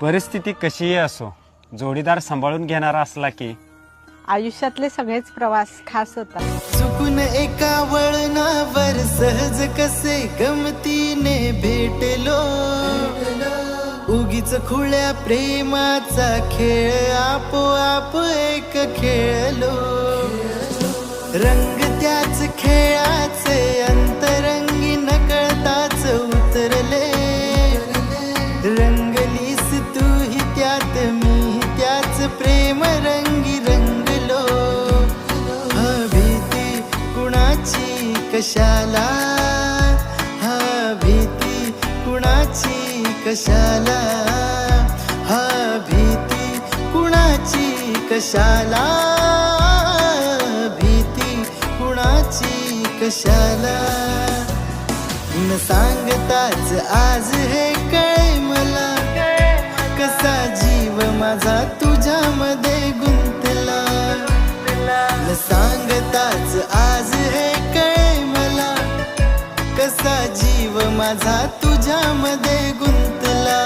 परिस्थिती कशीही असो, जोडीदार सांभाळून घेणारा असला की आयुष्यातले सगळेच प्रवास खास होतात. चुकून एका वळणावर सहज कसे गमतीने भेटलो, उगीच खुळ्या प्रेमाचा खेळ आपोआप एक खेळलो. रंग त्याच खेळाचे अंतरंगी नकळताच उतरले. रंगलीस तूही त्यात मी त्याच प्रेम रंगी रंगलो. हा भीती कुणाची कशाला, हा भीती कुणाची कशाला, हा भीती कुणाची कशाला, भीती कुणाची कशाला. न सांगताच आज हे कळे मला, कसा जीव माझा तुझ्यामध्ये गुंतला. न सांगताच आज हे कळे मला, कसा जीव माझा तुझ्यामध्ये गुंतला.